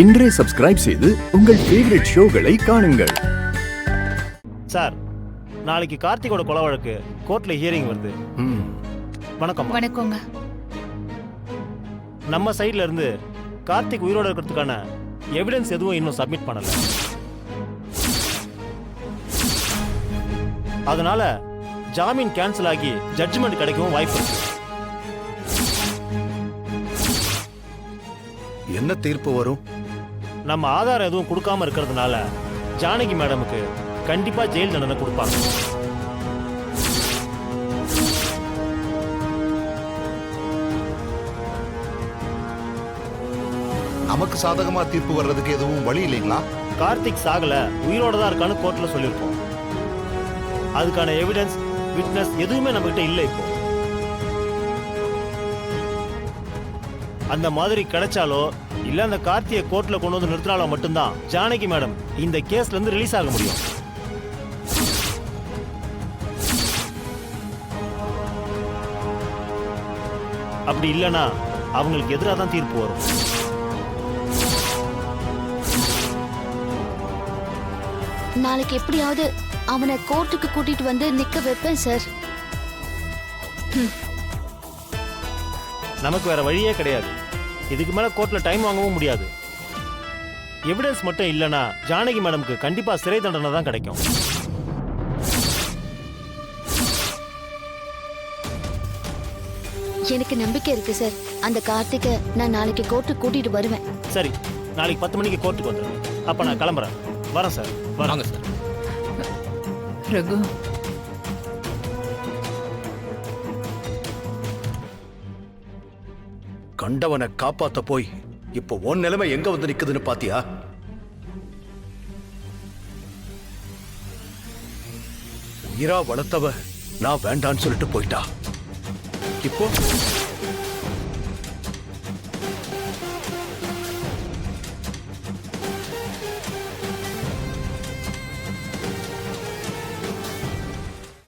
இன்றே சப்ஸ்கிரைப் செய்து உங்கள் ஃபேவரட் ஷோகளை காணுங்கள். சார், நாளைக்கு கார்த்திகோட கொலை வழக்கு கோர்ட்ல ஹியரிங் வருது. வணக்கம். வணக்கங்க. நம்ம சைடுல இருந்து கார்த்திக் உயிரோட இருக்கிறதுக்கான எவிடன்ஸ் எதுவும் இன்னும் சப்மிட் பண்ணல. அதனால ஜாமீன் கேன்சல் ஆகி ஜட்ஜ்மெண்ட் கிடைக்கவும் வாய்ப்பு இருக்கு. என்ன தீர்ப்பு வரும்? நம்ம ஆதாரம் எதுவும் கொடுக்காம இருக்கிறதுனால ஜானகி மேடமுக்கு கண்டிப்பா ஜெயில் தண்டனை கொடுப்பாங்க. நமக்கு சாதகமா தீர்ப்பு வர்றதுக்கு எதுவும் வழி இல்லைங்களா? கார்த்திக் சாகல, உயிரோட தான் இருக்கான்னு கோர்ட்ல சொல்லியிருக்கோம். அதுக்கான எவிடன்ஸ், விட்னஸ் எதுவுமே நம்ம கிட்ட இல்லை. இப்போ அந்த மாதிரி கிடைச்சாலோ இல்ல அந்த கார்த்தியை கோர்ட்ல கொண்டு வந்து நிறுத்தினாலோ மட்டும்தான் ஜானகி மேடம் இந்த கேஸ்ல இருந்து ரிலீஸ் ஆக முடியும். அப்படி இல்லைன்னா அவங்களுக்கு எதிராக தான் தீர்ப்பு வரும். நாளைக்கு எப்படியாவது அவனை கோர்ட்டுக்கு கூட்டிட்டு வந்து நிக்க வைப்பேன் சார். நமக்கு வேற வழியே கிடையாது. இதுக்கு மேல கோர்ட்ல டைம் வாங்கவும் முடியாது. எவிடன்ஸ் மட்டும் இல்லனா ஜானகி மேடம்க்கு கண்டிப்பா சிறை தண்டனை தான் கிடைக்கும். எனக்கு நம்பிக்கை இருக்கு சார். அந்த கார்த்திகை நான் நாளைக்கு கோர்ட்டுக்கு கூட்டிட்டு வருவேன். சரி, நாளைக்கு 10 மணிக்கு கோர்ட்டுக்கு வந்துடுங்க. அப்ப நான் கிளம்புறேன். வரேன் சார். வராங்க சார். ரகு, கண்டவனை காப்பாத்த போய் இப்போ உன் நிலைமை எங்க வந்து நிக்குதுன்னு பாத்தியா? உயிரா வளர்த்தவ நான் வேண்டான்னு சொல்லிட்டு போயிட்டா. இப்போ